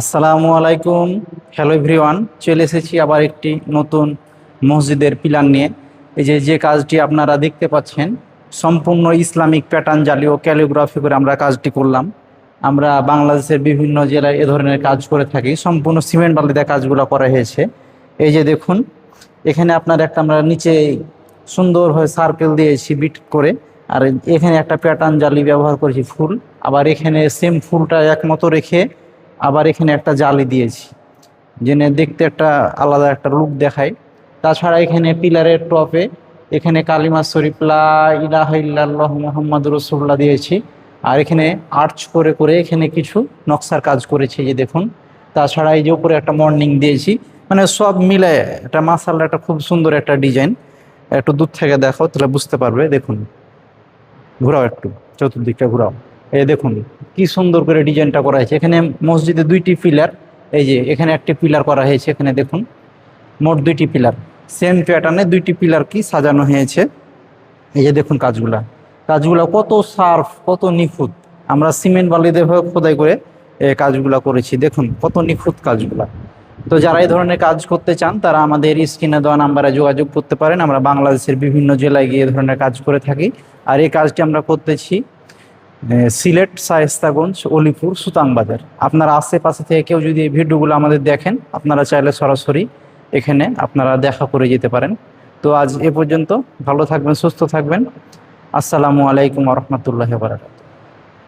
আসসালামু আলাইকুম। Hello everyone, চলে এসেছি আবার একটি নতুন মসজিদের পিলার নিয়ে। এই যে যে কাজটি আপনারা দেখতে পাচ্ছেন, সম্পূর্ণ ইসলামিক প্যাটার্ন জালি ও ক্যালিগ্রাফি করে আমরা কাজটি করলাম। আমরা বাংলাদেশের বিভিন্ন জেলায় এ ধরনের কাজ করে থাকি। সম্পূর্ণ সিমেন্ট বালি দিয়ে কাজগুলো করা হয়েছে। এই যে দেখুন, এখানে আপনার একটা আমরা নিচে সুন্দরভাবে সার্কেল দিয়েছি বিট করে, আর এখানে একটা প্যাটার্ন জালি ব্যবহার করেছি ফুল। আবার এখানে সেম ফুলটা একমতো রেখে আবার এখানে একটা জালি দিয়েছি, যেন দেখতে একটা আলাদা একটা লুক দেখায়। তাছাড়া এখানে পিলারের টপে এখানে কালিমা শরীফ লা ইলাহা ইল্লাল্লাহ মুহাম্মাদুর রাসূলুল্লাহ দিয়েছি। আর এখানে আর্চ করে করে এখানে কিছু নকশার কাজ করেছি, যে দেখুন। তাছাড়া এই যে উপরে একটা মর্নিং দিয়েছি, মানে সব মিলে একটা মাশাআল্লাহ একটা খুব সুন্দর একটা ডিজাইন। একটু দূর থেকে দেখো তাহলে বুঝতে পারবে। দেখুন, ঘোরাও একটু, চতুর্দিকটা ঘোরাও। এই দেখুন কি সুন্দর করে ডিজাইনটা করা হয়েছে। এখানে মসজিদে দুইটি পিলার, এই যে এখানে একটি পিলার করা হয়েছে। এখানে দেখুন মোট দুইটি পিলার, সেম প্যাটার্নে দুইটি পিলার কি সাজানো হয়েছে। এই যে দেখুন কাজগুলা, কাজগুলা কত সার্ফ, কত নিখুঁত। আমরা সিমেন্ট বালি দিয়ে খোদাই করে কাজগুলা করেছি। দেখুন কত নিখুঁত কাজগুলা। তো যারা এই ধরনের কাজ করতে চান তারা আমাদের স্ক্রিনে দেওয়া নাম্বারে যোগাযোগ করতে পারেন। আমরা বাংলাদেশের বিভিন্ন জেলায় গিয়ে এই ধরনের কাজ করে থাকি। আর এই কাজটি আমরা করতেছি সিলেট, শায়েস্তাগঞ্জ, অলিপুর, সুতাং বাজার। আপনারা আশেপাশে থেকে কেউ যদি এই ভিডিওগুলো আমাদের দেখেন, আপনারা চাইলে সরাসরি এখানে আপনারা দেখা করে যেতে পারেন। তো আজ এ পর্যন্ত, ভালো থাকবেন, সুস্থ থাকবেন। আসসালামু আলাইকুম ওয়া রাহমাতুল্লাহি ওয়া বারাকাতুহু।